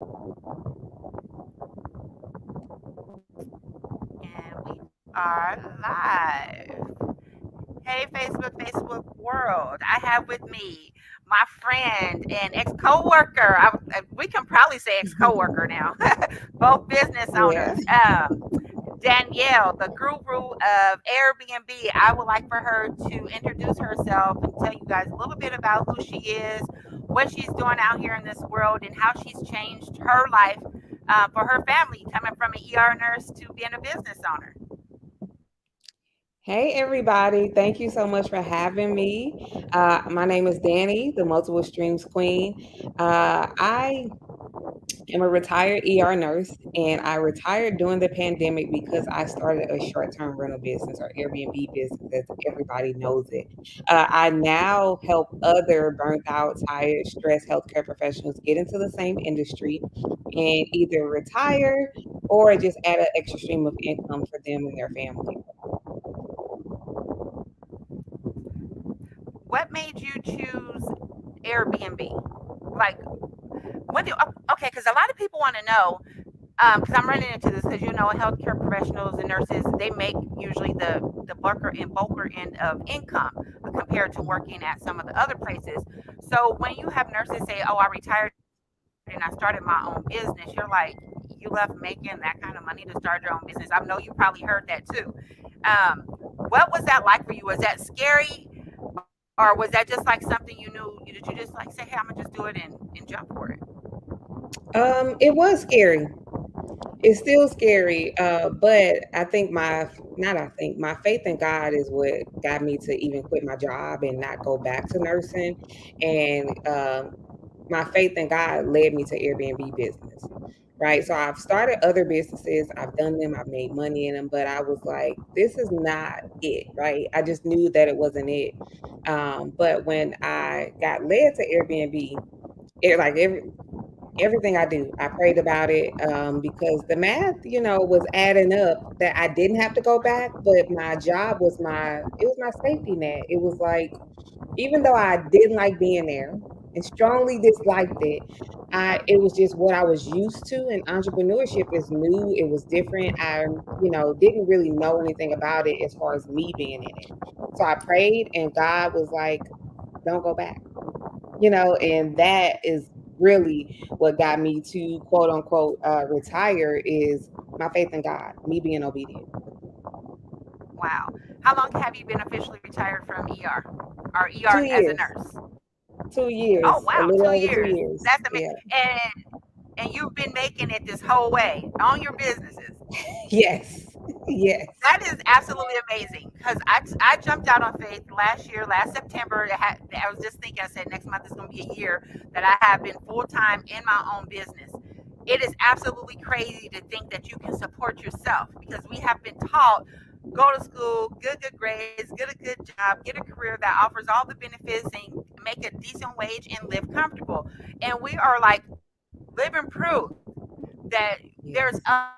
And we are live. Hey, Facebook world. I have with me my friend and ex coworker. We can probably say ex coworker now, both business Yeah. owners. Danielle, the guru of Airbnb. I would like for her to introduce herself and tell you guys a little bit about who she is, what she's doing out here in this world, and how she's changed her life for her family, coming from an ER nurse to being a business owner. Hey, everybody. Thank you so much for having me. My name is Dani, the Multiple Streams Queen. I am a retired ER nurse, and I retired during the pandemic because I started a short term rental business or Airbnb business, as everybody knows it. I now help other burnt out, tired, stressed healthcare professionals get into the same industry and either retire or just add an extra stream of income for them and their family. What made you choose Airbnb? Like, when do okay? Because a lot of people want to know. Because I'm running into this, because healthcare professionals and nurses, they make usually the bulker end of income compared to working at some of the other places. So when you have nurses say, "Oh, I retired and I started my own business," you're like, you left making that kind of money to start your own business. I know you probably heard that too. What was that like for you? Was that scary, or was that just like something you knew? Did you just like say, "Hey, I'm gonna just do it and jump for it"? It was scary. It's still scary, but I think not I think my faith in God is what got me to even quit my job and not go back to nursing. And my faith in God led me to Airbnb business, right? So I've started other businesses, I've done them, I've made money in them, but I was like, this is not it, right? I just knew that it wasn't it. But when I got led to Airbnb, like everything I do, I prayed about it, because the math, was adding up that I didn't have to go back, but my job was it was my safety net. It was like, even though I didn't like being there and strongly disliked it, it was just what I was used to. And entrepreneurship is new. It was different. I didn't really know anything about it as far as me being in it. So I prayed and God was like, don't go back, and that is really what got me to quote unquote retire is my faith in God, me being obedient. Wow. How long have you been officially retired from ER or ER two as a years nurse? two Oh years a wow, little two over two years. years That's Yeah. amazing. And you've been making it this whole way on your businesses. Yes. Yes. That is absolutely amazing. Because I jumped out on faith last year, last September. I was just thinking. I said next month is going to be a year that I have been full time in my own business. It is absolutely crazy to think that you can support yourself, because we have been taught, go to school, good grades, get a good job, get a career that offers all the benefits, and make a decent wage and live comfortable. And we are like living proof that there's Yes.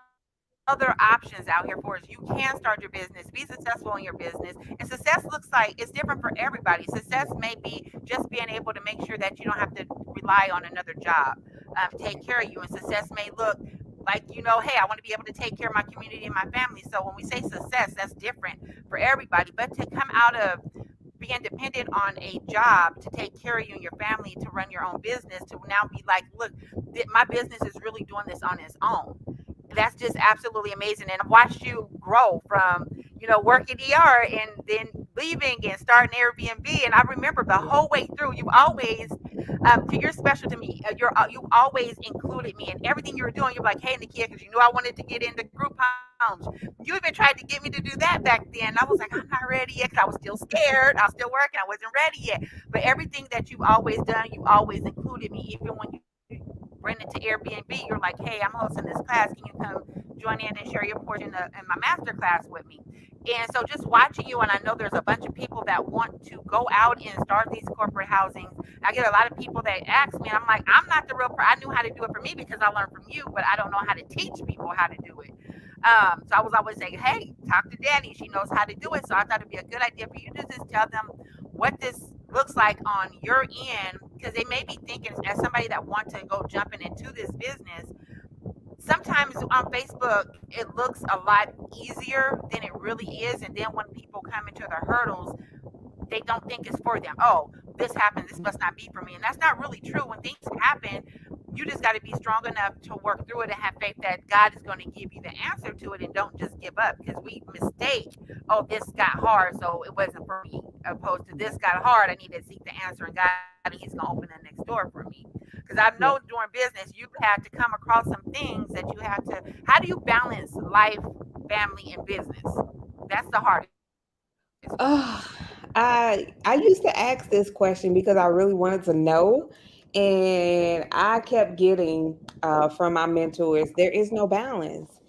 other options out here for us. You can start your business, be successful in your business, and success looks like it's different for everybody. Success may be just being able to make sure that you don't have to rely on another job to take care of you. And success may look like, hey, I want to be able to take care of my community and my family. So when we say success, that's different for everybody. But to come out of being dependent on a job to take care of you and your family, to run your own business, to now be like, look, my business is really doing this on its own. That's just absolutely amazing. And I've watched you grow from, working ER and then leaving and starting Airbnb. And I remember the whole way through, you've always, you're special to me. You always included me in everything you were doing. You're like, hey, Nakia, because you knew I wanted to get into group homes. You even tried to get me to do that back then. I was like, I'm not ready yet, because I was still scared. I was still working. I wasn't ready yet. But everything that you've always done, you always included me. Even when you rent into Airbnb, you're like, hey, I'm hosting this class. Can you come join in and share your portion in my master class with me? And so just watching you, and I know there's a bunch of people that want to go out and start these corporate housings. I get a lot of people that ask me, and I'm like, I'm not the real person. I knew how to do it for me because I learned from you, but I don't know how to teach people how to do it. So I was always saying, hey, talk to Dani. She knows how to do it. So I thought it'd be a good idea for you to just tell them what this looks like on your end, because they may be thinking, as somebody that wants to go jumping into this business, sometimes on Facebook it looks a lot easier than it really is, and then when people come into the hurdles, they don't think it's for them. Oh, this happened, this must not be for me. And that's not really true. When things happen, you just got to be strong enough to work through it and have faith that God is going to give you the answer to it, and don't just give up, because we mistake, oh, this got hard, so it wasn't for me, opposed to this got hard, I need to seek the answer in God, and He's going to open the next door for me. Because I know Yeah. during business, you've had to come across some things that you have to, how do you balance life, family, and business? That's the hardest part. Oh, I used to ask this question because I really wanted to know, and I kept getting from my mentors, there is no balance.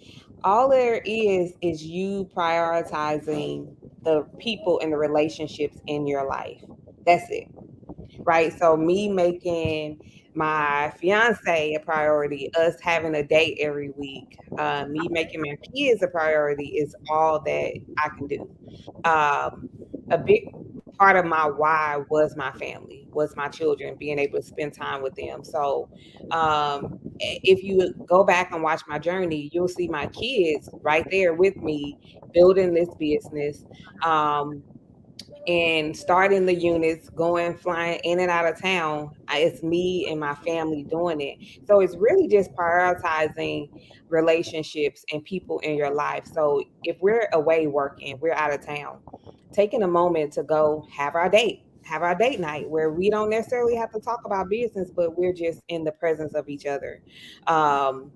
All there is you prioritizing the people and the relationships in your life. That's it, right? So me making my fiance a priority, us having a date every week, me making my kids a priority is all that I can do. A big part of my why was my family, was my children, being able to spend time with them. So if you go back and watch my journey, you'll see my kids right there with me building this business. Um, and starting the units, going flying in and out of town. It's me and my family doing it. So it's really just prioritizing relationships and people in your life. So if we're away working, we're out of town, taking a moment to go have our date night where we don't necessarily have to talk about business, but we're just in the presence of each other. Um,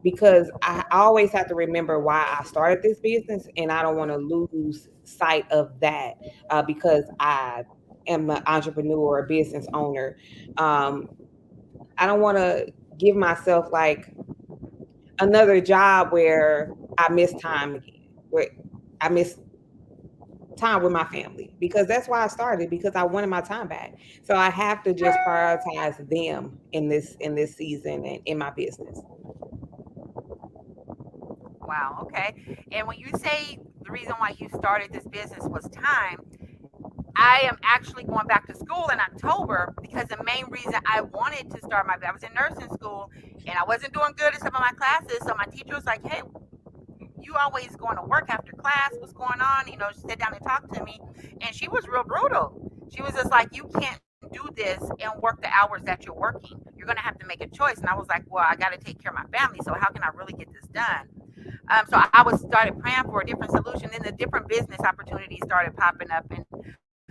because I always have to remember why I started this business, and I don't want to lose sight of that because I am an entrepreneur or a business owner. Um, I don't want to give myself like another job where I miss time again, where I miss time with my family, because that's why I started, because I wanted my time back. So I have to just prioritize them in this season and in my business. Wow. Okay. And when you say the reason why you started this business was time, I am actually going back to school in October, because the main reason I wanted to start I was in nursing school and I wasn't doing good in some of my classes. So my teacher was like, "Hey, you always going to work after class? What's going on?" She sat down and talked to me, and she was real brutal. She was just like, "You can't do this and work the hours that you're working. You're gonna have to make a choice." And I was like, "Well, I got to take care of my family. So how can I really get this done?" So I was started praying for a different solution. Then the different business opportunities started popping up, and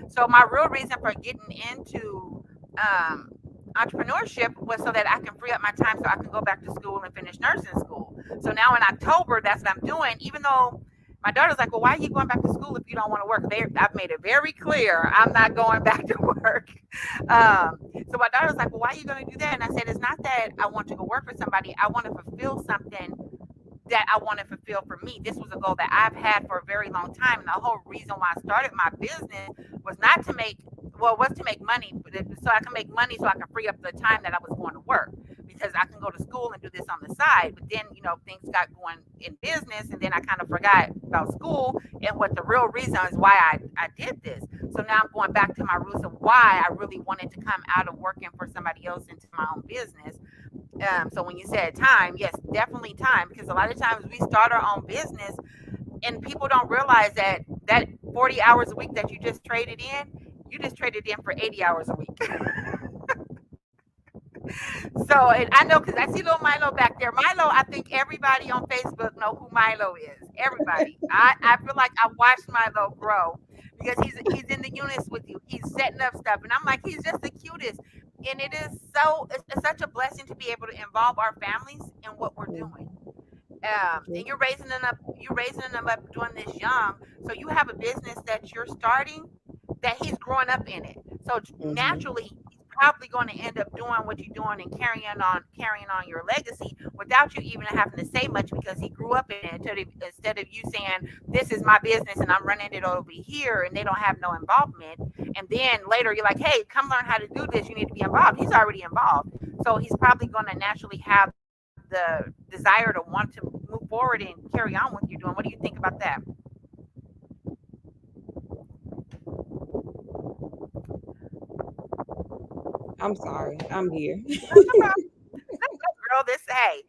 so my real reason for getting into um, entrepreneurship was so that I can free up my time so I can go back to school and finish nursing school. So now in October, that's what I'm doing. Even though my daughter's like, "Well, why are you going back to school if you don't want to work?" I've made it very clear I'm not going back to work. So my daughter's like, "Well, why are you going to do that?" And I said, "It's not that I want to go work for somebody. I want to fulfill something that I want to fulfill for me." This was a goal that I've had for a very long time. And the whole reason why I started my business was not to make, well, was to make money, so I can make money so I can free up the time that I was going to work, because I can go to school and do this on the side. But then, things got going in business, and then I kind of forgot about school and what the real reason is why I did this. So now I'm going back to my roots of why I really wanted to come out of working for somebody else into my own business. So when you said time, yes, definitely time, because a lot of times we start our own business and people don't realize that 40 hours a week that you just traded in, you just traded in for 80 hours a week. So, and I know, because I see little Milo back there. Milo, I think everybody on Facebook know who Milo is. Everybody. I feel like I watched Milo grow, because he's in the units with you. He's setting up stuff, and I'm like, he's just the cutest. And it's such a blessing to be able to involve our families in what we're doing. And you're raising them up doing this young. So you have a business that you're starting that he's growing up in it. So Mm-hmm. naturally, he's probably going to end up doing what you're doing and carrying on your legacy without you even having to say much, because he grew up in it. Instead of you saying, "This is my business and I'm running it over here," and they don't have no involvement, and then later you're like, "Hey, come learn how to do this. You need to be involved." He's already involved, so he's probably going to naturally have the desire to want to move forward and carry on with you doing. What do you think about that? I'm sorry. I'm here. No, no problem. No, no, girl, this, hey,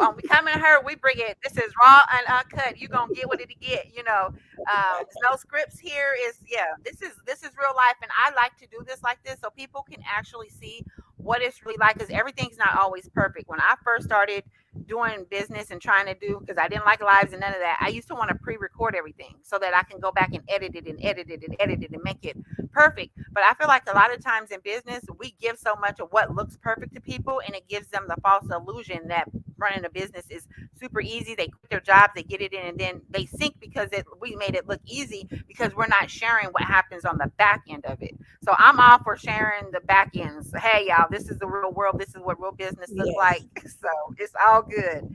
on Becoming Her, we bring it. This is raw and uncut. You gonna get what it get. There's no scripts here. Is yeah. This is real life, and I like to do this like this so people can actually see what it's really like. Because everything's not always perfect. When I first started doing business and trying to do, because I didn't like lives and none of that, I used to want to pre-record everything so that I can go back and edit it and edit it and edit it and make it perfect. But I feel like a lot of times in business, we give so much of what looks perfect to people, and it gives them the false illusion that running a business is super easy. They quit their jobs, they get it in, and then they sink because we made it look easy because we're not sharing what happens on the back end of it. So I'm all for sharing the back ends. Hey, y'all, this is the real world. This is what real business look like. Yes. So it's all good.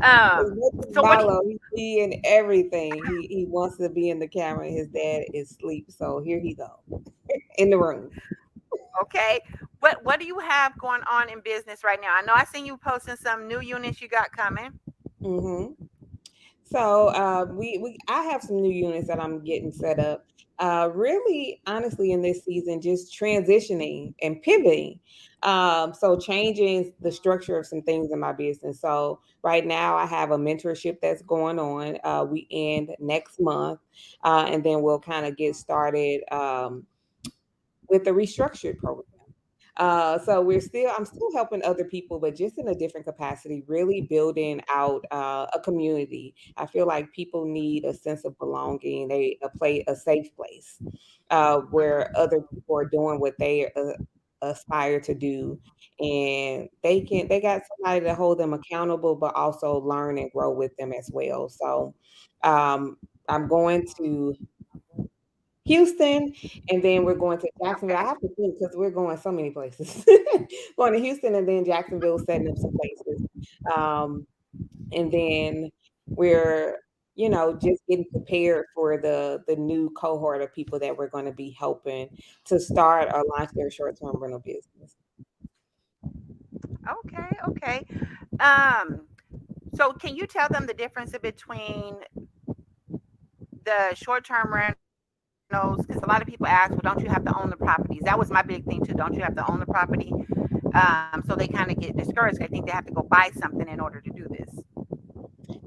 As much as So what do you? Marlo, he in everything. He wants to be in the camera. His dad is asleep, so here he go in the room. Okay, what do you have going on in business right now? I know I seen you posting some new units you got coming. Hmm. So we I have some new units that I'm getting set up. Really, honestly, in this season, just transitioning and pivoting. So changing the structure of some things in my business. So right now, I have a mentorship that's going on. We end next month, and then we'll kind of get started with the restructured program. So I'm still helping other people, but just in a different capacity, really building out a community. I feel like people need a sense of belonging, a safe place where Hmm. other people are doing what they aspire to do, and they got somebody to hold them accountable, but also learn and grow with them as well. So um, I'm going to Houston, and then we're going to Jacksonville. I Okay. have to think because we're going so many places. Going to Houston and then Jacksonville, setting up some places. Um, and then we're, just getting prepared for the new cohort of people that we're going to be helping to start or launch their short-term rental business. Okay. Okay. Um. So can you tell them the difference between the short-term rentals? Because a lot of people ask, well, don't you have to own the properties? That was my big thing too. Don't you have to own the property? So they kind of get discouraged. I think they have to go buy something in order to do this.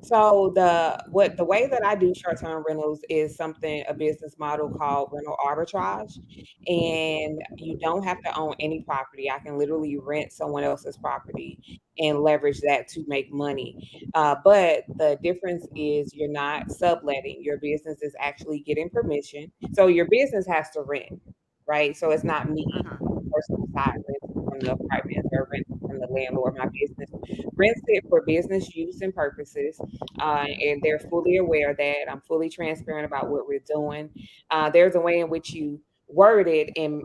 So the way that I do short-term rentals is a business model called rental arbitrage. And you don't have to own any property. I can literally rent someone else's property and leverage that to make money. But the difference is you're not subletting. Your business is actually getting permission. So your business has to rent, right? So it's not me on the Hmm. personal side renting from the apartments or renting from the landlord. My business rents it for business use and purposes, and they're fully aware of that. I'm fully transparent about what we're doing. There's a way in which you word it and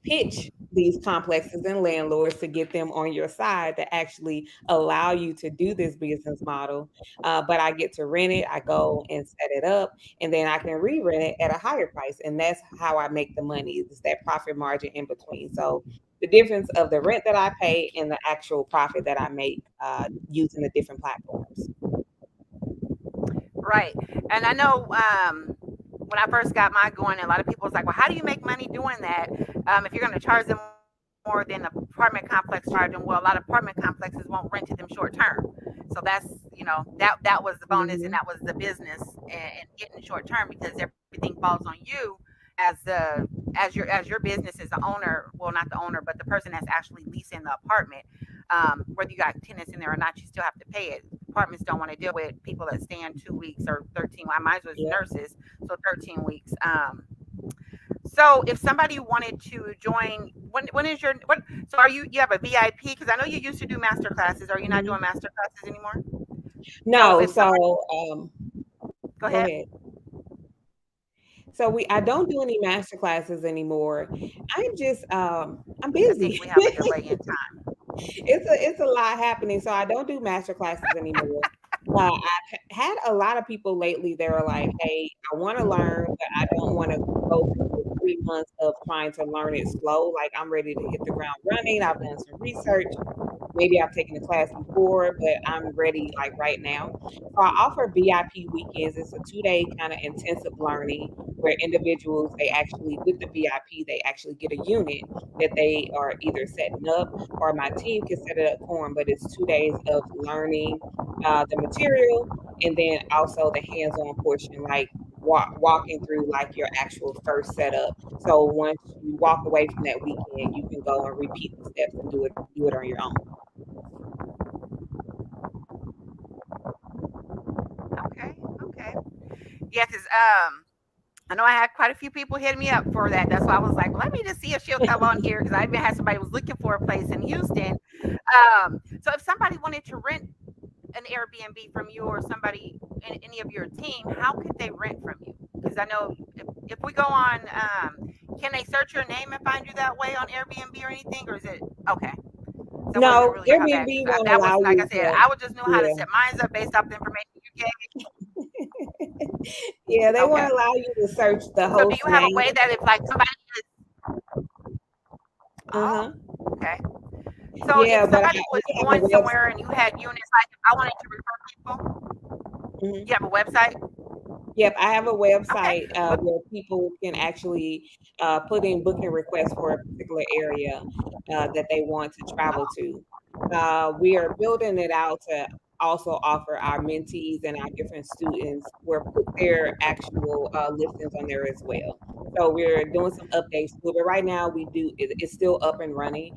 pitch these complexes and landlords to get them on your side to actually allow you to do this business model. But I get to rent it, I go and set it up, and then I can re-rent it at a higher price. And that's how I make the money. It's that profit margin in between. So the difference of the rent that I pay and the actual profit that I make using the different platforms. Right. And I know when I first got my going, a lot of people was like, well, how do you make money doing that? If you're going to charge them more than the apartment complex charge them, well, a lot of apartment complexes won't rent to them short term. So that was the bonus and that was Hmm. the business and getting short term because everything falls on you as as your business is the owner, well, not the owner, but the person that's actually leasing the apartment. Whether you got tenants in there or not, you still have to pay it. Apartments don't want to deal with people that stay in 2 weeks or 13. Well, I might as well Yep. nurses, so 13 weeks. So if somebody wanted to join, when is your what? So you have a VIP? Because I know you used to do master classes. Are you not doing Hmm. master classes anymore? So No, if somebody, so go go ahead. ahead. So I don't do any master classes anymore. I'm I think busy. we have a delay in time. It's a lot happening. So I don't do master classes anymore. I've had a lot of people lately that are like, "Hey, I want to learn, but I don't want to go through the 3 months of trying to learn it slow. Like I'm ready to hit the ground running. I've done some research maybe I've taken the class before, but I'm ready like right now. So I offer VIP weekends. It's a 2 day kind of intensive learning where individuals, they actually, with the VIP, they actually get a unit that they are either setting up or my team can set it up for them. But it's 2 days of learning the material, and then also the hands-on portion, like walking through like your actual first setup. So once you walk away from that weekend, you can go and repeat the steps and do it on your own. Okay, okay. Yeah, because I know I had quite a few people hitting me up for that. That's why I was like, well, let me just see if she'll come on here because I even had somebody who was looking for a place in Houston. So if somebody wanted to rent an Airbnb from you or somebody in any of your team, how could they rent from you? Because I know if we go on, can they search your name and find you that way on Airbnb or anything, or is it okay? So I wasn't No, really sure how that. Airbnb won't That was allow like I you said, to. I would just know how to Yeah. set mine up based off the information you gave. Yeah, they Okay. won't allow you to search the So do host you have a name. way that if like somebody is Uh-huh. oh okay. So if Yeah, but somebody we was have a going somewhere and you had units, like if I wanted to refer people, website. you have a website. Yep, I have a Okay. website But where people can actually put in booking requests for a particular area that they want to travel oh, to. We are building it out to also offer our mentees and our different students where put their actual listings on there as well. So we're doing some updates to it, but right now it's still up and running.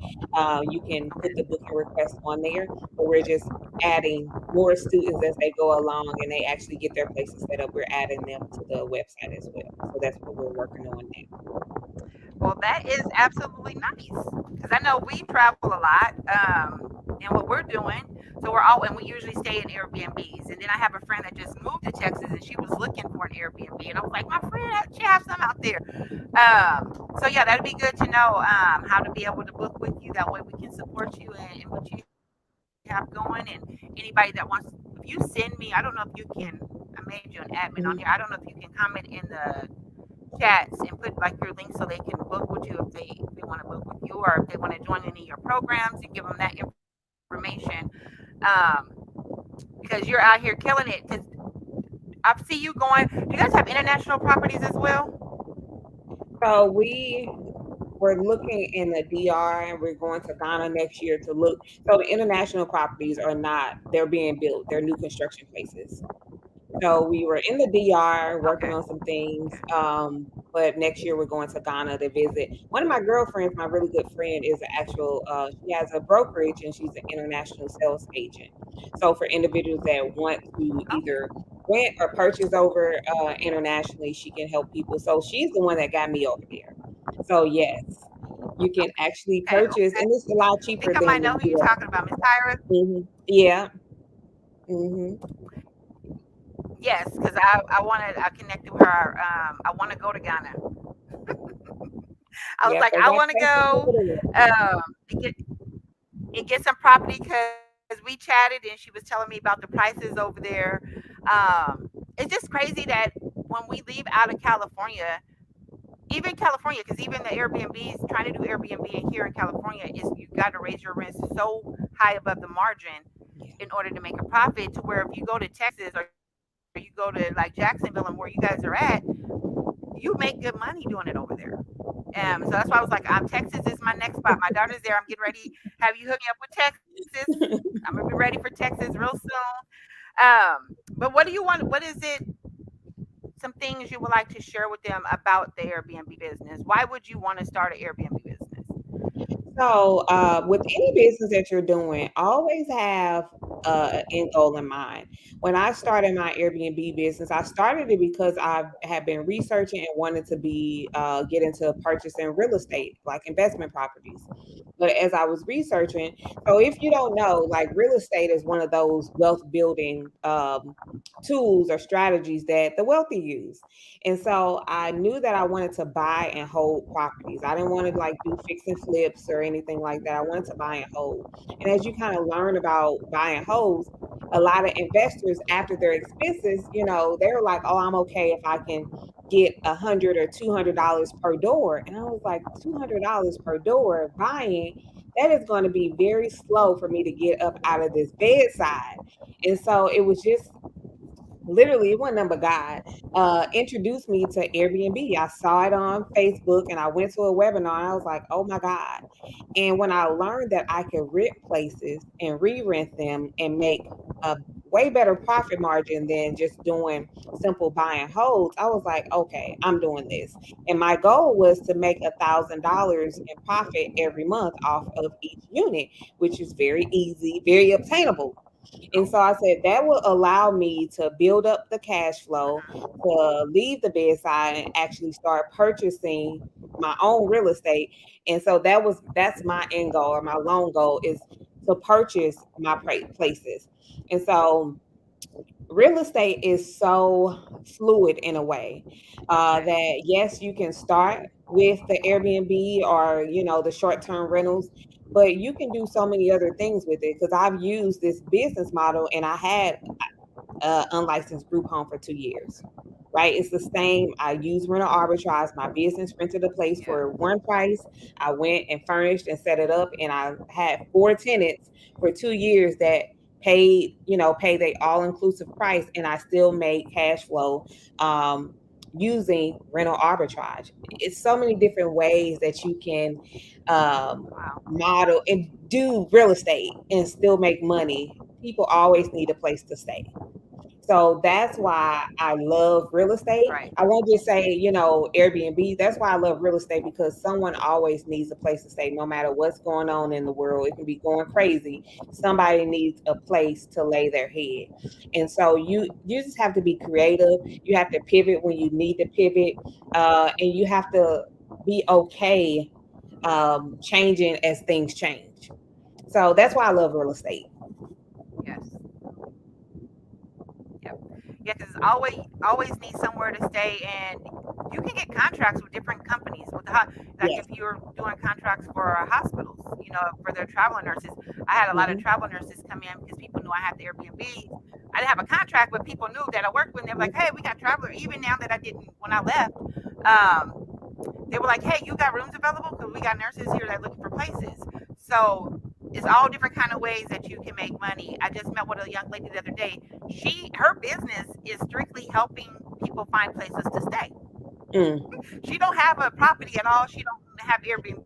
You can put the okay. booking request on there, but we're just adding more students as they go along and they actually get their places set up. We're adding them to the website as well. So that's what we're working on now. Well, that is absolutely nice because I know we travel a lot, and what we're doing. So we're all, and we usually stay in Airbnbs. And then I have a friend that just moved to Texas, and she was looking for an Airbnb, and I was like, my friend, she has some out there. So yeah, that'd be good to know how to be able to book with you. That way we can support you and what you have going. And anybody that wants, if you send me, I don't know if you can. I made you an admin on here. I don't know if you can Mhm. comment in the chats and put like your link so they can book with you if they want to book with you or if they want to join any of your programs. You give them that information. Um, because you're out here killing it. Because I see you going. Do you guys have international properties as well? So we're looking in the DR and we're going to Ghana next year to look. So the international properties are not, they're being built. They're new construction places. So we were in the DR Okay. working on some things. Okay. But next year we're going to Ghana to visit. One of my girlfriends, my really good friend, is an actual, she has a brokerage and she's an international sales agent. So for individuals that want to either Okay. rent or purchase over internationally, she can help people. So she's the one that got me over there. So yes, you can actually Okay. purchase, Okay. and it's a lot I think cheaper I than might the know who you're US. talking about, Miss Tyra. Yeah. hmm Yes, because I wanted I connected with her. I want to go to Ghana. I was Yep, like, they I got want to places go over there. and get some property because we chatted and she was telling me about the prices over there. It's just crazy that when we leave out of California, even California, because even the Airbnbs trying to do Airbnb here in California is you got to raise your rents so high above the margin Yeah. in order to make a profit. To where if you go to Texas or you go to like Jacksonville and where you guys are at, you make good money doing it over there. So Yeah. that's why I was like, Texas is my next spot. My daughter's there. I'm getting ready. Have you hook me up with Texas? I'm gonna be ready for Texas real soon. But what do you want? What is it? Some things you would like to share with them about the Airbnb business. Why would you want to start an Airbnb business? So, with any business that you're doing, always have an end goal in mind. When I started my Airbnb business, I started it because I had been researching and wanted to get into purchasing real estate, like investment properties. But as I was researching, so if you don't know, like real estate is one of those wealth building tools or strategies that the wealthy use. And so I knew that I wanted to buy and hold properties. I didn't want to like do fix and flips or anything like that. I wanted to buy and hold. And as you kind of learn about buy and holds, a lot of investors after their expenses, they're like, oh, I'm okay if I can get $100 or $200 per door. And I was like, $200 per door buying. that is going to be very slow for me to get up out of this bedside. And so it was just literally, it wasn't number God introduced me to Airbnb. I saw it on Facebook and I went to a webinar and I was like, oh my God. And when I learned that I could rent places and re-rent them and make a way better profit margin than just doing simple buy and holds, I was like, okay, I'm doing this. And my goal was to make $1,000 in profit every month off of each unit, which is very easy, very obtainable. And so I said that will allow me to build up the cash flow, Mhm. to leave the bedside and actually start purchasing my own real estate. And so that's my end goal, or my long goal, is to purchase my places. And so real estate is so fluid in a way Okay. that yes, you can start with the Airbnb or the short-term rentals, but you can do so many other things with it, because I've used this business model and I had unlicensed group home for 2 years. Right? It's the same. I use rental arbitrage. My business rented a place Yeah. for one price. I went and furnished and set it up, and I had four tenants for 2 years that paid a all inclusive price, and I still made cash flow um, using rental arbitrage. It's so many different ways that you can um, Wow. model and do real estate and still make money. People always need a place to stay. So that's why I love real estate. Right. I won't just say, Airbnb. That's why I love real estate, because someone always needs a place to stay, no matter what's going on in the world. It can be going crazy. Somebody needs a place to lay their head. And so you just have to be creative. You have to pivot when you need to pivot, and you have to be okay changing as things change. So that's why I love real estate. Yes. Yep. Yeah, because always need somewhere to stay, and you can get contracts with different companies. Like if Yes. you're doing contracts for hospitals, for their travel nurses. I had a lot of Hmm. travel nurses come in because people knew I had the Airbnb. I didn't have a contract, but people knew that I worked with. Them. They were like, "Hey, we got traveler." Even now that I didn't when I left, they were like, "Hey, you got rooms available? Because we got nurses here that are looking for places." So it's all different kind of ways that you can make money. I just met with a young lady the other day. Her business is strictly helping people find places to stay. Mm, She don't have a property at all. She don't have Airbnbs.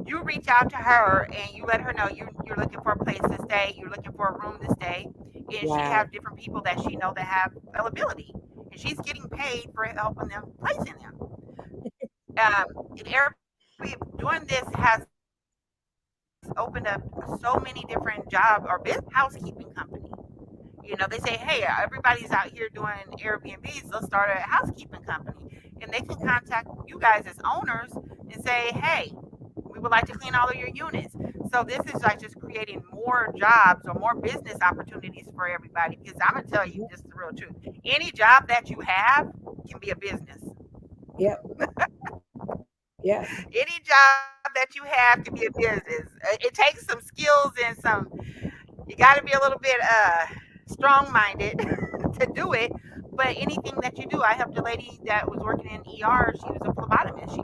You reach out to her and you let her know you're looking for a place to stay. You're looking for a room to stay, and she have different people wow. that she know that have availability, and she's getting paid for helping them placing them. And Airbnb doing this has opened up so many different job or business housekeeping company. They say, hey, everybody's out here doing Airbnbs. Let's start a housekeeping company, and they can contact you guys as owners and say, hey, we would like to clean all of your units. So this is like just creating more jobs or more business opportunities for everybody. Because I'm gonna tell you just the real truth: any job that you have can be a business. Yep. Yep. Any job that you have can be a business. It takes some skills and you got to be a little bit strong minded to do it. But anything that you do, I helped a lady that was working in ER. She was a phlebotomist.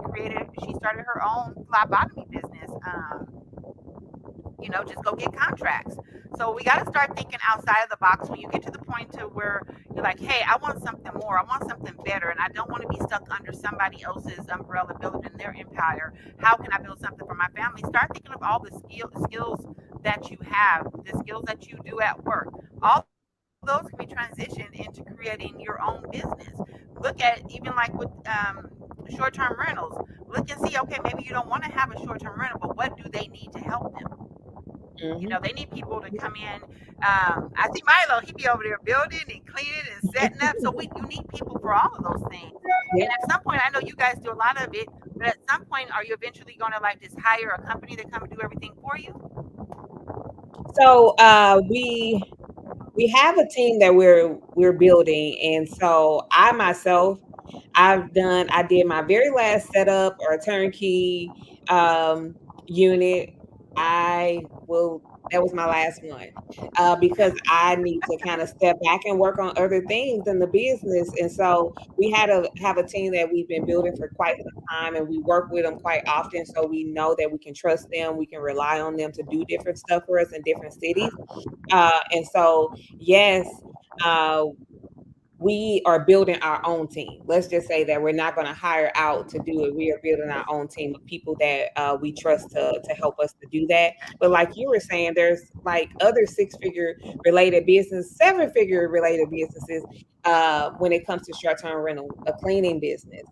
She started her own phlebotomy business. Just go get contracts. So we got to start thinking outside of the box when you get to the point to where you're like, hey, I want something more. I want something better. And I don't want to be stuck under somebody else's umbrella building their empire. How can I build something for my family? Start thinking of all the skills that you have, the skills that you do at work. All those can be transitioned into creating your own business. Look at even like with short-term rentals. Look and see, okay, maybe you don't want to have a short-term rental, but what do they need to help them? Hmm. They need people to come in. I see Milo; he be over there building and cleaning and setting up. So you need people for all of those things. And Yep. at some point, I know you guys do a lot of it, but at some point, are you eventually going to like just hire a company to come and do everything for you? So we have a team that we're building, and so I myself, I did my very last setup or turnkey unit. I will that was my last one, because Okay. I need to kind of step back and work on other things in the business. And so we had to have a team that we've been building for quite some time, and we work with them quite often. So we know that we can trust them, we can rely on them to do different stuff for us in different cities. And so, yes, uh, we are building our own team. Let's just say that we're not going to hire out to do it. We are building our own team of people that we trust to help us to do that. But like you were saying, there's like other 6 figure related business, 7 figure related businesses when it comes to short term rental, a cleaning business,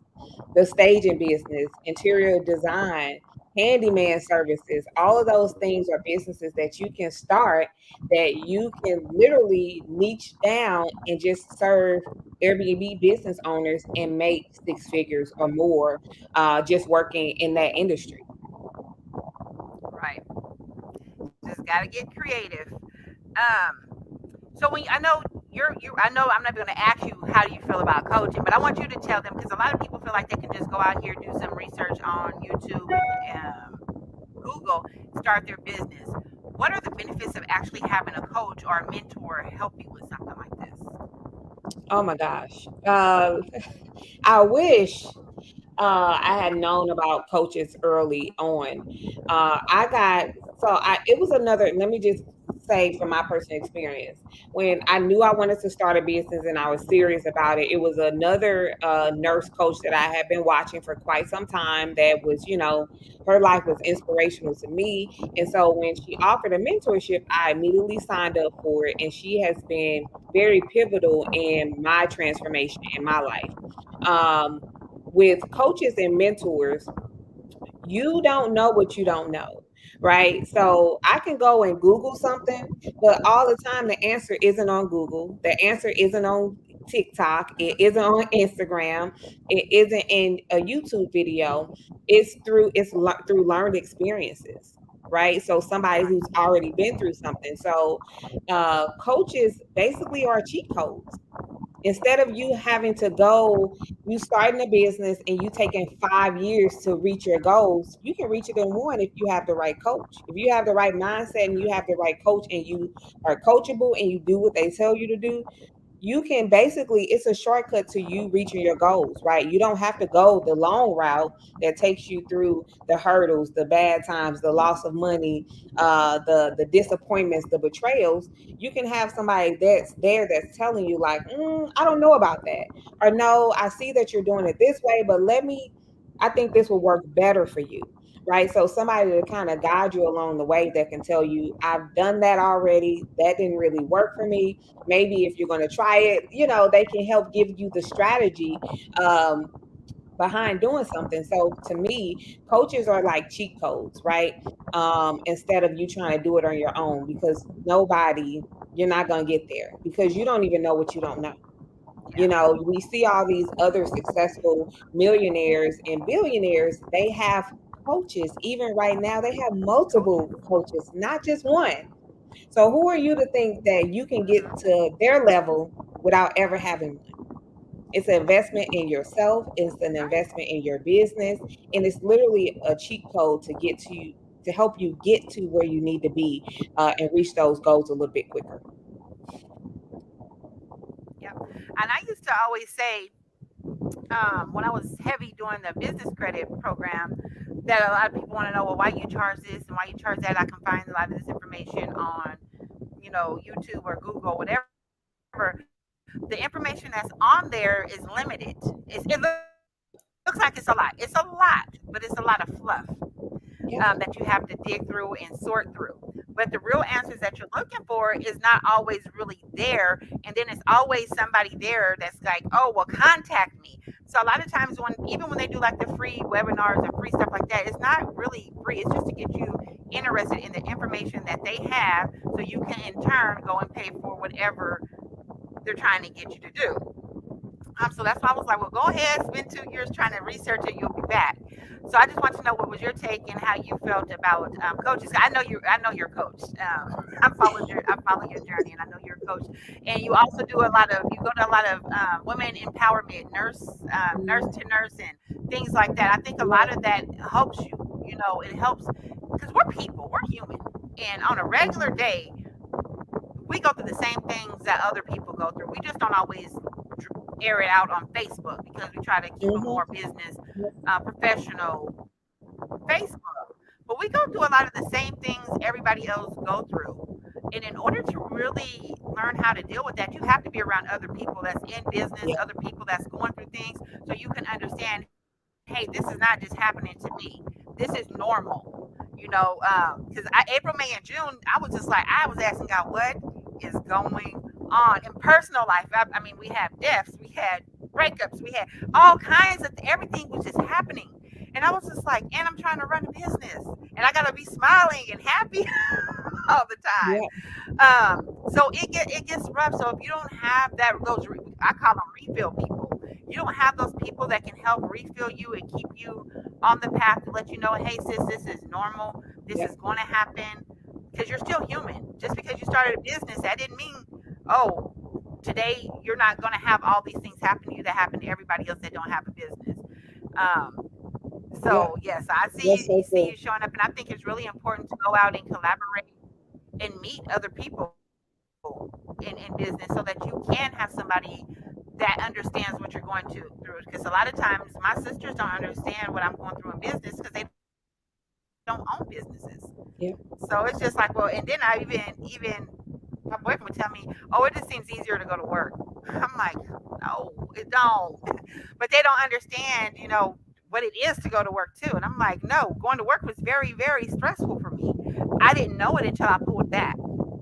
the staging business, interior design, handyman services, all of those things are businesses that you can start, that you can literally niche down and just serve Airbnb business owners and make 6 figures or more, just working in that industry. Right. Just got to get creative. So when I know I know I'm not going to ask you how do you feel about coaching, but I want you to tell them because a lot of people feel like they can just go out here do some research on YouTube and Google, start their business. What are the benefits of actually having a coach or a mentor help you with something like this? Oh my gosh. I wish I had known about coaches early on. I got so I it was another. Let me just say from my personal experience, when I knew I wanted to start a business and I was serious about it, it was another nurse coach that I had been watching for quite some time. That was, her life was inspirational to me, and so when she offered a mentorship, I immediately signed up for it, and she has been very pivotal in my transformation in my life. Um, with coaches and mentors, you don't know what you don't know, right? So I can go and Google something, but all the time the answer isn't on Google. The answer isn't on TikTok. It isn't on Instagram. It isn't in a YouTube video. Through learned experiences, right? So somebody Right. who's already been through something. So coaches basically are cheat codes. Instead of you having to go, you starting a business and you taking 5 years to reach your goals, you can reach it in one if you have the right coach. If you have the right mindset and you have the right coach and you are coachable and you do what they tell you to do, you can basically, it's a shortcut to you reaching your goals, right? You don't have to go the long route that takes you through the hurdles, the bad times, the loss of money, the disappointments, the betrayals. You can have somebody that's there that's telling you like, I don't know about that, or no, I see that you're doing it this way, but I think this will work better for you, right? So somebody to kind of guide you along the way that can tell you, I've done that already, that didn't really work for me. Maybe if you're going to try it, they can help give you the strategy um, behind doing something. So to me, coaches are like cheat codes, right? Instead of you trying to do it on your own, because you're not going to get there because you don't even know what you don't know. Yeah. We see all these other successful millionaires and billionaires, they have coaches. Even right now, they have multiple Coaches. coaches, not just one. So who are you to think that you can get to their level without ever having one? It's an investment in yourself, it's an Right. investment in your business, and it's literally a cheat code to help you get to where you need to be and reach those goals a little bit quicker. Yep. And I used to always say, when I was heavy doing the business credit program, that a lot of people want to know, well, why you charge this and why you charge that. I can find a lot of this information on, YouTube or Google, whatever. The information that's on there is limited. It looks like it's a lot. It's a lot, but it's a lot of fluff. That you Yeah. have to dig through and sort through. But the real answers that you're looking for is not always really there. And then it's always somebody there that's like, oh, well, contact me. So a lot of times even when they do like the free webinars and free stuff like that, it's not really free. It's just to get you interested in the information that they have so you can in turn go and pay for whatever they're trying to get you to do. So that's why I was like, well, go ahead, spend 2 years trying to research it. You'll be back. So I just want to know what was your take and how you felt about coaches. I know you're a coach. I follow your journey, and I know you're a coach. And you also do you go to a lot of women empowerment, nurse Mhm. to nurse, and things like that. I think a Yeah. lot of that helps you. It helps because we're people, we're human, and on a regular Mhm. day, we go through the same things that other people go through. We just don't always air it out on Facebook because we try to keep a Mhm. more business, Yep. professional Facebook. But we go through a lot of the same things everybody else go through. And in order to really learn how to deal with that, you have to be around other people that's in business, Yep. other people that's going through things, so you can understand, hey, this is not just happening to me. This is normal. Because April, May, and June, I was just like, I was asking God, what is going on in personal life? I mean, we had deaths, we had breakups, we had all kinds of everything was just happening. And I was just like, and I'm trying to run a business, and I gotta be smiling and happy all the time. Yep. So it gets rough. So if you don't have I call them refill people. You don't have those people that can help refill you and keep you on the path to let you know, hey sis, this is normal. This is Yep. going to happen because you're still human. Just because you started a business, that didn't mean, oh, today you're not going to have all these things happen to you that happen to everybody else that don't have a business. Um, Yep. so yes, I That's you so see true. you showing up, and I think it's really important to go out and collaborate and meet other people in business so that you can have somebody that understands what you're going to through. Because a lot of times my sisters don't understand what I'm going through in business because they don't own businesses. So it's just like, well, Yep. and then even my boyfriend would tell me, oh, it just seems easier to go to work. I'm like, no, it don't. But they don't understand, what it is to go to work too. And I'm like, no, going to work was very, very stressful for me. I didn't know it until I pulled back.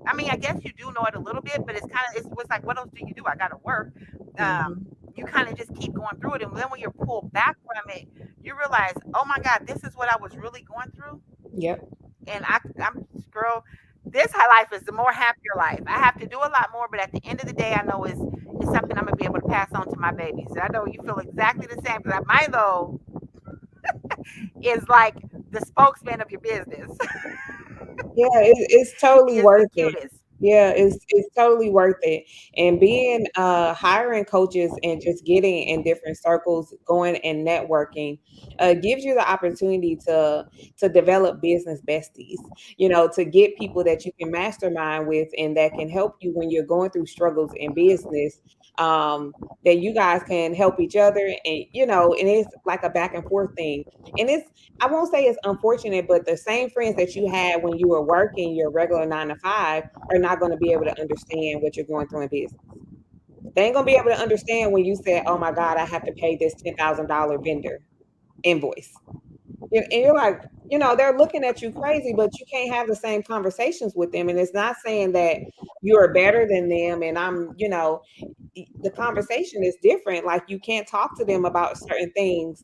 I mean, I guess you do know it a little bit, but it was like, what else do you do? I got to work. Mhm. You kind of just keep going through it. And then when you're pulled back from it, you realize, oh my God, this is what I was really going through. Yep. And I'm, girl, this high life is the more happier life. I have to do a lot more, but at the end of the day, I know it's something I'm going to be able to pass on to my babies. I know you feel exactly the same, because Milo is like the spokesman of your business. Yeah, it's He totally is the worth it. cutest. Yeah, it's totally worth it. And being hiring coaches and just getting in different circles, going and networking, gives you the opportunity to develop business besties, to get people that you can mastermind with and that can help you when you're going through struggles in business. That you guys can help each other, and and it's like a back and forth thing. And it's I won't say it's unfortunate, but the same friends that you had when you were working your regular 9 to 5 are not going to be able to understand what you're going through in business. They ain't going to be able to understand when you say, "Oh my God, I have to pay this $10,000 vendor invoice." And you're like, they're looking at you crazy, but you can't have the same conversations with them. And it's not saying that you are better than them. And the conversation is different. Like you can't talk to them about certain things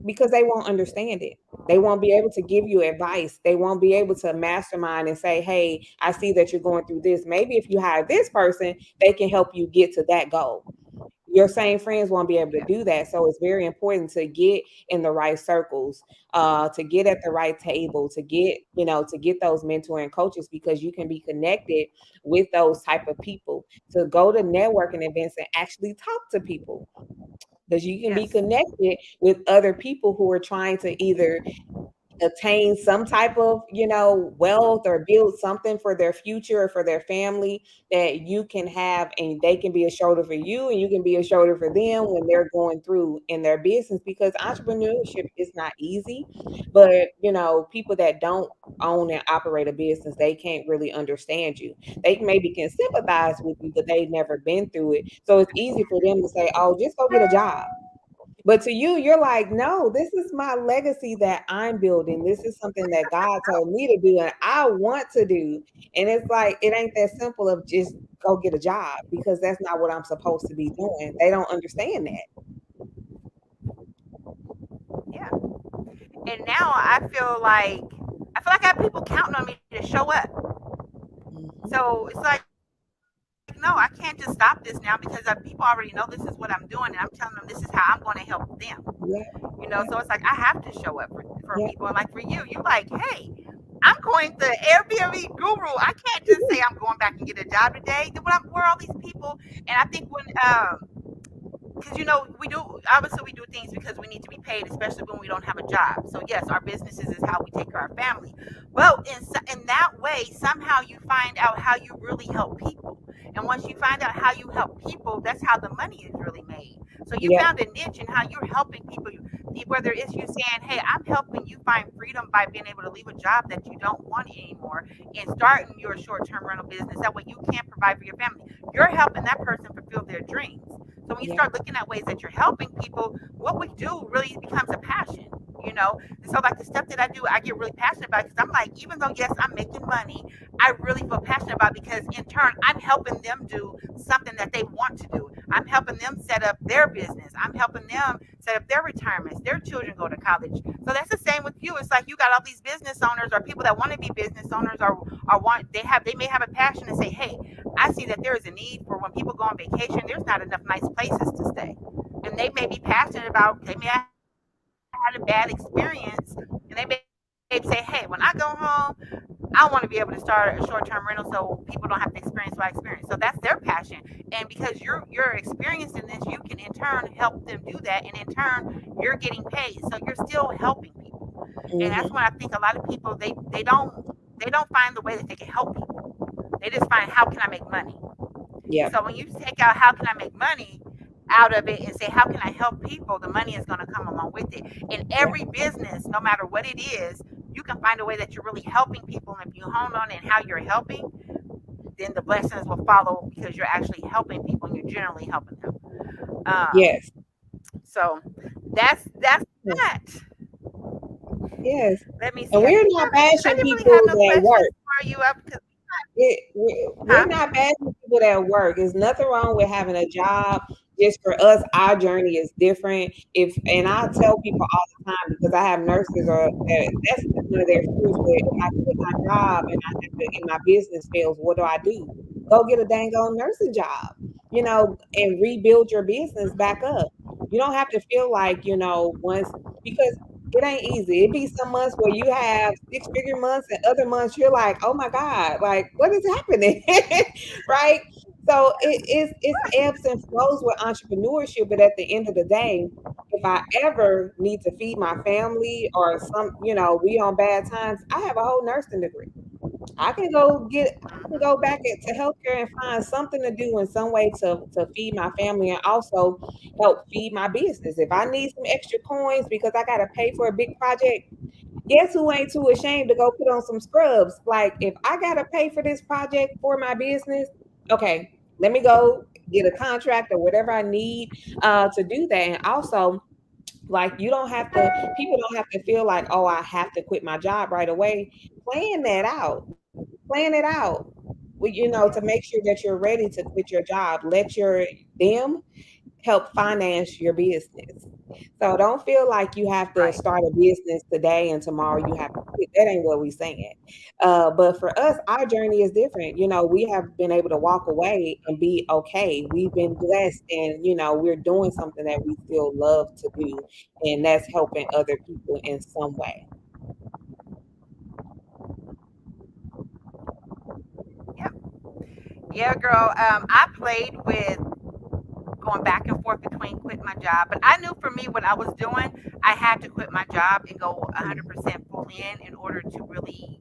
because they won't understand it. They won't be able to give you advice. They won't be able to mastermind and say, hey, I see that you're going through this. Maybe if you hire this person, they can help you get to that goal. Your same friends won't be able to Yeah. do that. So it's very important to get in the right circles, to get at the right table, to get those mentoring coaches because you can be connected with those type of people. To go to networking events and actually talk to people because you can be Yes. connected with other people who are trying to either attain some type of wealth or build something for their future or for their family that you can have, and they can be a shoulder for you and you can be a shoulder for them when they're going through in their business, because entrepreneurship is not easy. But people that don't own and operate a business, they can't really understand you. They maybe can sympathize with you, but they've never been through it, so it's easy for them to say, oh, just go get a job. But to you, you're like, no, this is my legacy that I'm building. This is something that God told me to do and I want to do. And it's like, it ain't that simple of just go get a job, because that's not what I'm supposed to be doing. They don't understand that. Yeah. And now I feel like I have people counting on me to show up. Mhm. So it's like, no, I can't just stop this now because people already know this is what I'm doing, and I'm telling them this is how I'm going to help them. Yeah, So it's like I yeah, have to show up for people. And like yeah. for you, you like, hey, I'm going to Airbnb guru. I can't just say I'm going back and get a job today. Where are all these people? And I think when because we do, obviously we do things because we need to be paid, especially when we don't have a job. So yes, our businesses is how we take care of our family. Well, in that way, somehow you find out how you really help people, and once you find out how you help people, that's how the money is really made. So you Yep. found a niche in how you're helping people. Whether it's you saying, "Hey, I'm helping you find freedom by being able to leave a job that you don't want anymore and starting your short-term rental business. That way, you can provide for your family. You're helping that person fulfill their dreams." So when you Yep. start looking at ways that you're helping people, what we do really becomes a passion, you know? And so like the stuff that I do, I get really passionate about because I'm like, even though yes, I'm making money, I really feel passionate about it because in turn, I'm helping them do something that they want to do. I'm helping them set up their business. I'm helping them set up their retirements, their children go to college. So that's the same with you. It's like you got all these business owners or people that want to be business owners or want they may have a passion and say, hey, I see that there is a need for when people go on vacation, there's not enough nice places to stay. And they may be passionate about, they may have had a bad experience, and they may say, hey, when I go home, I want to be able to start a short term rental so people don't have to experience what I experience. So that's their passion. And because you're experienced in this, you can in turn help them do that. And in turn, you're getting paid. So you're still helping people. And that's Hmm. what I think a lot of people they don't find the way that they can help people. They just find how can I make money. And Yep. so when you take out how can I make money out of it and say how can I help people, the money is going to come along with it. In Yep. every business, no matter what it is, you can find a way that you're really helping people. And if you hone on it and how you're helping, then the blessings will follow because you're actually helping people and you're generally helping them. Yes. So that's Yes. that. Yes. Let me And see. we're not I bashing didn't really have people no that questions work. for you up because We're huh? not bashing people that work. There's nothing wrong with having a job. Just for us, our journey is different. If and I tell people all the time because I have nurses or that's one of their fears. Where if I quit my job and I have to, and my business fails, what do I do? Go get a dang on nursing job, and rebuild your business back up. You don't have to feel like once because it ain't easy. It be some months where you have six-figure months and other months you're like, "Oh my God, like what is happening?" Right? So it's ebbs and flows with entrepreneurship, but at the end of the day, if I ever need to feed my family or we on bad times, I have a whole nursing degree. I can go back to healthcare and find something to do in some way to feed my family and also help feed my business. If I need some extra coins because I gotta pay for a big project, guess who ain't too ashamed to go put on some scrubs? Like if I gotta pay for this project for my business, okay, let me go get a contract or whatever I need to do that. And also, like people don't have to feel like, oh, I have to quit my job right away. Plan that out. Plan it out. To make sure that you're ready to quit your job. Let them help finance your business. So don't feel like you have to Right. start a business today and tomorrow you have to quit. That ain't what we're saying. But for us, our journey is different. We have been able to walk away and be okay. We've been blessed and, we're doing something that we still love to do. And that's helping other people in some way. Yeah. Yeah, girl. I played with going back and forth between quit my job. But I knew for me what I was doing, I had to quit my job and go Mm. 100% full in order to really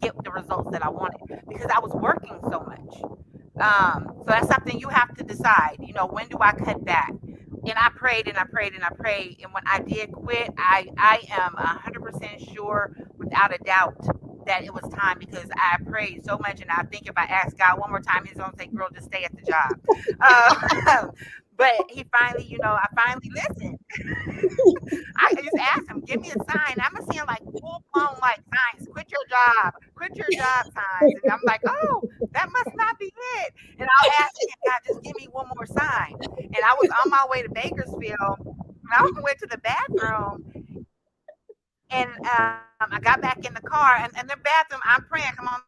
get the results that I wanted because I was working so much. So that's something you have to decide. When do I cut back? And I prayed and I prayed and I prayed. And when I did quit, I am 100% sure, without a doubt, that it was time because I prayed so much. And I think if I ask God one more time, He's going to say, girl, just stay at the job. But He finally, I finally listened. I just asked him, give me a sign. I'm seeing like full blown like signs, quit your job signs. And I'm like, oh, that must not be it. And I'll ask again, God, just give me one more sign. And I was on my way to Bakersfield. And I went to the bathroom and I got back in the car and the bathroom. I'm praying. I'm on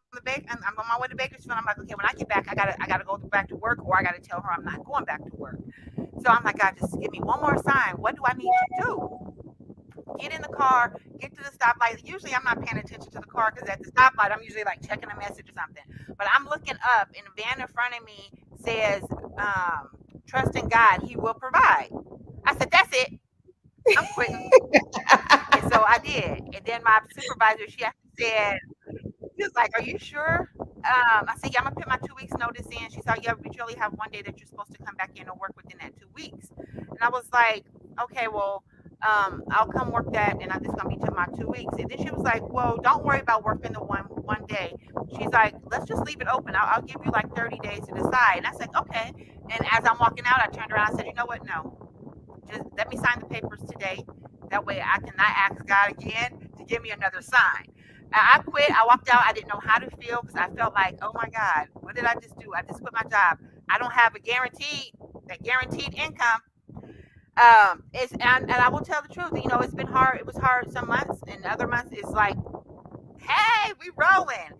my way to Bakersfield. I'm like, okay, when I get back, I gotta go back to work, or I gotta tell her I'm not going back to work. So I'm like, God, just give me one more sign. What do I need to do? Get in the car, get to the stoplight. Usually I'm not paying attention to the car because at the stoplight I'm usually like checking a message or something. But I'm looking up and the van in front of me says trust in God, He will provide. I said, that's it. I'm quitting. And so I did. And then my supervisor, she actually said, she was like, "Are you sure?" I said, "Yeah, I'm gonna put my 2 weeks notice in." She said, "Yeah, we only have one day that you're supposed to come back in and work within that 2 weeks." And I was like, "Okay, well, I'll come work that, and I'm just gonna be to my 2 weeks." And then she was like, "Well, don't worry about working the one day." She's like, "Let's just leave it open. I'll give you like 30 days to decide." And I said, "Okay." And as I'm walking out, I turned around and said, "You know what? No, just let me sign the papers today. That way I cannot ask God again to give me another sign." I quit. I walked out. I didn't know how to feel because I felt like, oh my God, what did I just do? I just quit my job. I don't have that guaranteed income. And I will tell the truth. You know, it's been hard. It was hard some months, and other months it's like, hey, we rolling.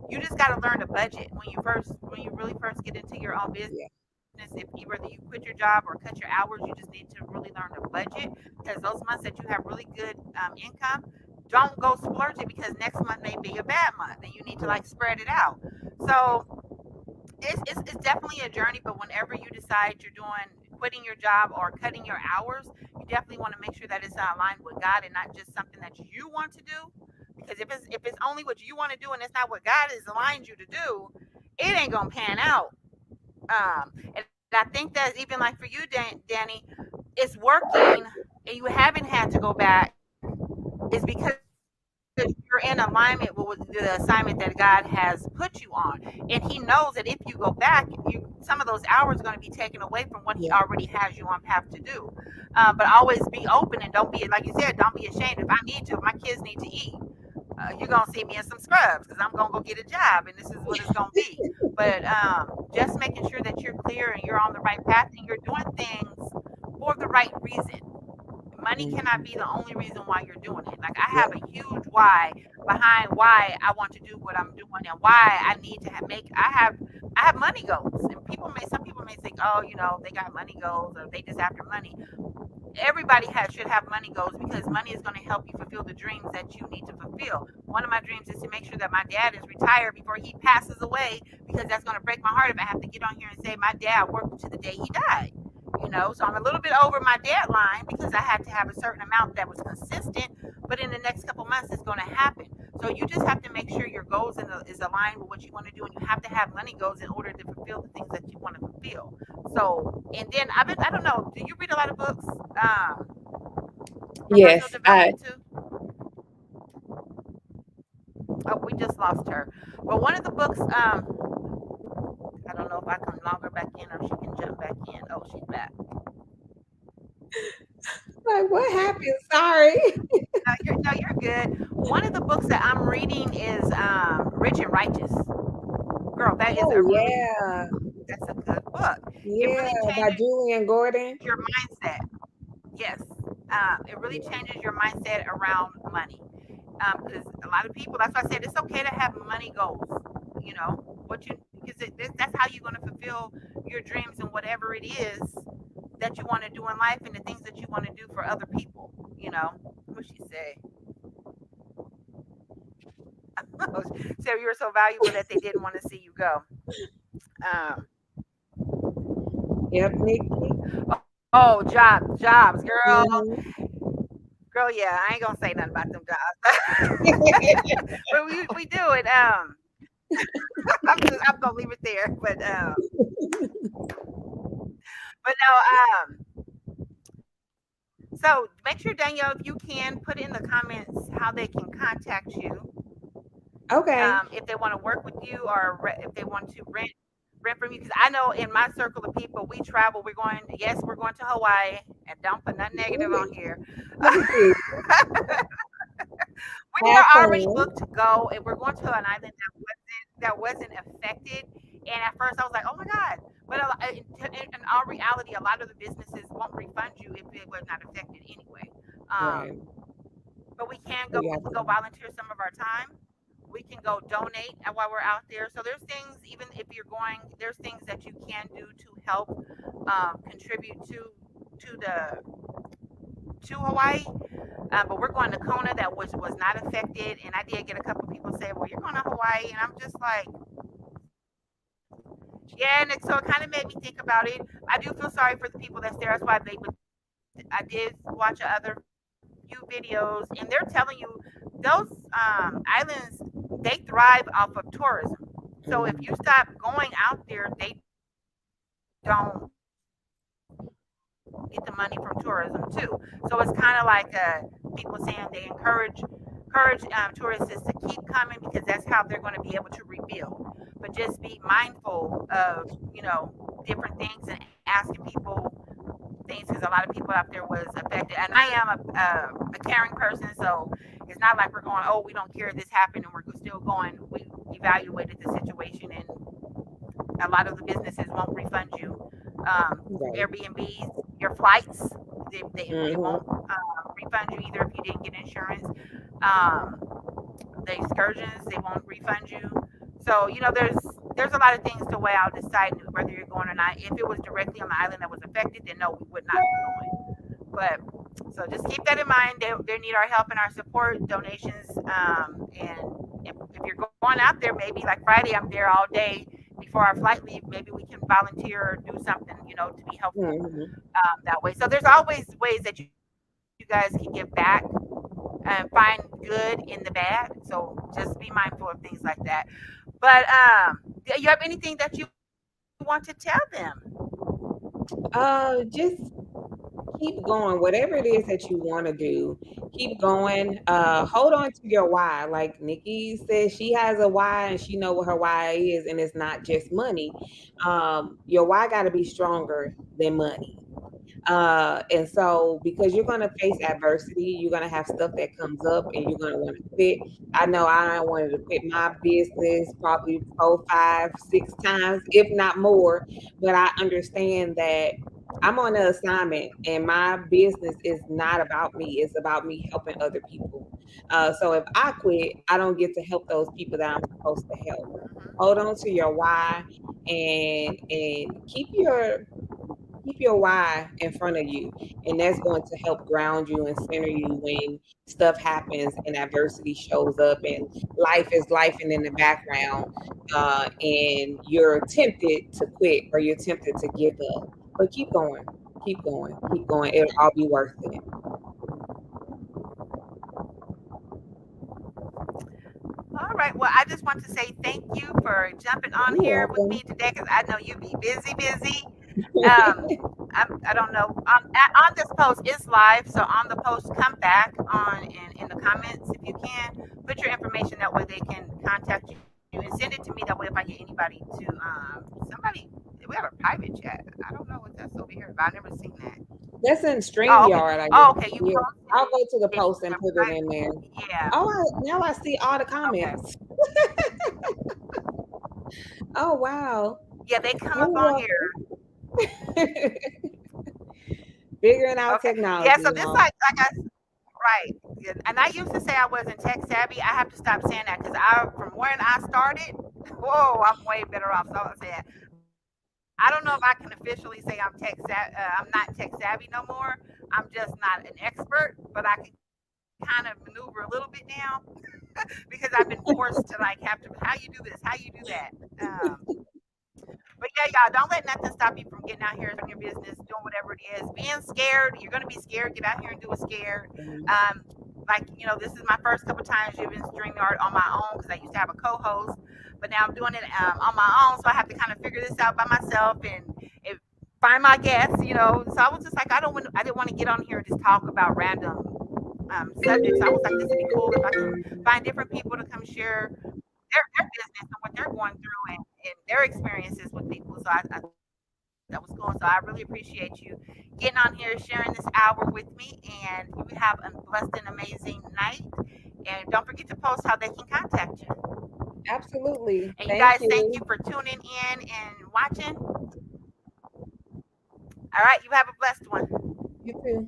You just got to learn to budget when you really first get into your own business. Yeah. If whether you quit your job or cut your hours, you just need to really learn to budget because those months that you have really good income, don't go splurge it because next month may be a bad month and you need to Right. like spread it out. So it's definitely a journey, but whenever you decide you're doing quitting your job or cutting your hours, you definitely want to make sure that it's aligned with God and not just something that you want to do. Because if it's only what you want to do and it's not what God has aligned you to do, it ain't gonna pan out. And I think that even like for you, Danny, it's working and you haven't had to go back is because you're in alignment with the assignment that God has put you on. And He knows that if you go back, some of those hours are going to be taken away from what He already Yeah. has you on path to do. But always be open and don't be, like you said, don't be ashamed. If I need to, if my kids need to eat, you're gonna see me in some scrubs because I'm gonna go get a job, and this is what it's gonna be. But just making sure that you're clear and you're on the right path and you're doing things for the right reason. Money cannot Mhm. be the only reason why you're doing it. Like I have Yep. a huge why behind why I want to do what I'm doing and why I need to make. I have money goals, and some people may think, oh, they got money goals or they just after money. Everybody should have money goals because money is going to help you fulfill the dreams that you need to fulfill. One of my dreams is to make sure that my dad is retired before he passes away because that's going to break my heart if I have to get on here and say my dad worked to the day he died. So I'm a little bit over my deadline because I had to have a certain amount that was consistent, but in the next couple months it's going to happen. So you just have to make sure your goals is aligned with what you want to do, and you have to have money goals in order to fulfill the things that you want to fulfill. So, and then I don't know, do you read a lot of books for personal Yes. development too? Oh, we just lost her. But one of the books, I don't know if I can log her back in or she can jump back in. Oh, she's back. Like, what happened? Sorry. No, you're good. One of the books that I'm reading is Rich and Righteous. Girl, Oh, yeah. that's a good book. It Yeah, really by changes Julian Gordon. your mindset. Yes, it really Yeah. changes your mindset around money. Because a lot of people, that's why I said it's okay to have money goals. What you because that's how you're going to fulfill your dreams and whatever it is that you want to do in life and the things that you want to do for other people. What she say? So you were so valuable that they didn't want to see you go. Um, Yep, Nikki. oh, jobs, Mhm. girl. Yeah, I ain't gonna say nothing about them jobs, but we do it. I'm gonna leave it there. But no. So make sure Danielle, if you can, put in the comments how they can contact you Okay. if they want to work with you or if they want to rent from you. Because I know in my circle of people, we travel. We're going to Hawaii, and don't put nothing negative on Really? here. Look at you. We Have are already fun. booked to go, and we're going to an island that wasn't affected. And at first, I was like, "Oh my God!" But in all reality, a lot of the businesses won't refund you if it was not affected anyway. Right. But we can go. We We got can go you. volunteer some of our time. We can go donate while we're out there. So there's things, even if you're going, there's things that you can do to help contribute to Hawaii. But we're going to Kona that was not affected, and I did get a couple people say, "Well, you're going to Hawaii," and I'm just like, Yeah, and so it kind of made me think about it. I do feel sorry for the people that's there. That's why I did watch other few videos, and they're telling you those islands, they thrive off of tourism. So if you Mhm. stop going out there, they don't get the money from tourism too. So it's kind of like people saying they encourage tourists to keep coming because that's how they're going to be able to rebuild. But just be mindful of different things and asking people things because a lot of people out there was affected. And I am a caring person, so it's not like we're going, oh, we don't care this happened and we're still going. We evaluated the situation, and a lot of the businesses won't refund you. Right. Airbnbs, your flights, they won't Mhm. refund you either if you didn't get insurance. Um, the excursions, they won't refund you. So there's a lot of things to weigh out deciding whether you're going or not. If it was directly on the island that was affected, then no, we would not be going. But so just keep that in mind. They need our help and our support, donations, and if you're going out there, maybe like Friday, I'm there all day before our flight leave. Maybe we can volunteer or do something, to be helpful Mhm. that way. So there's always ways that you guys can give back and find good in the bad. So just be mindful of things like that. But do you have anything that you want to tell them? Just keep going. Whatever it is that you want to do, keep going. Hold on to your why. Like Nikki says, she has a why and she know what her why is, and it's not just money. Your why got to be stronger than money. And so because you're going to face adversity, you're going to have stuff that comes up and you're going to want to quit. I know I wanted to quit my business probably 4, 5, 6 times, if not more, but I understand that I'm on an assignment and my business is not about me. It's about me helping other people. So if I quit, I don't get to help those people that I'm supposed to help. Hold on to your why and keep your why in front of you, and that's going to help ground you and center you when stuff happens and adversity shows up and life is life and in the background, and you're tempted to quit or you're tempted to give up, but keep going, keep going, keep going. It'll all be worth it. All right. Well, I just want to say thank you for jumping on You're here with welcome. me today because I know you be busy, busy. Um, I don't know. On this post, it's live, so on the post, come back on in the comments if you can. Put your information that way they can contact you and send it to me. That way, if I get anybody to somebody, we have a private chat. I don't know what that's over here, but I've never seen that. That's in Oh, okay. StreamYard, I Oh, guess. okay. You Yeah, posted I'll it. go to the You post went and put it in there. private. Yeah. Oh, now I see all the Okay. comments. Oh, wow. Yeah, they come up You're on welcome. here. Figuring out Okay. Yeah. technology, So this y'all. like I right. Yeah, and I used to say I wasn't tech savvy. I have to stop saying that because from when I started, whoa, I'm way better off. So I'm saying I don't know if I can officially say I'm not tech savvy no more. I'm just not an expert, but I can kind of maneuver a little bit now because I've been forced to like have to how you do this, how you do that. But yeah, y'all, don't let nothing stop you from getting out here and starting your business, doing whatever it is. Being scared, you're gonna be scared. Get out here and do it scared. Mhm. This is my first couple times using StreamYard on my own because I used to have a co-host, but now I'm doing it on my own. So I have to kind of figure this out by myself and find my guests. So I was just like, I didn't want to get on here and just talk about random subjects. I was like, this would be cool if I can find different people to come share their business and what they're going through and their experiences with people. So I thought that was cool. So I really appreciate you getting on here, sharing this hour with me, and you have a blessed and amazing night. And don't forget to post how they can contact you. And Absolutely. you guys, Thank thank you you. for tuning in and watching. All right, you have a blessed one. You too.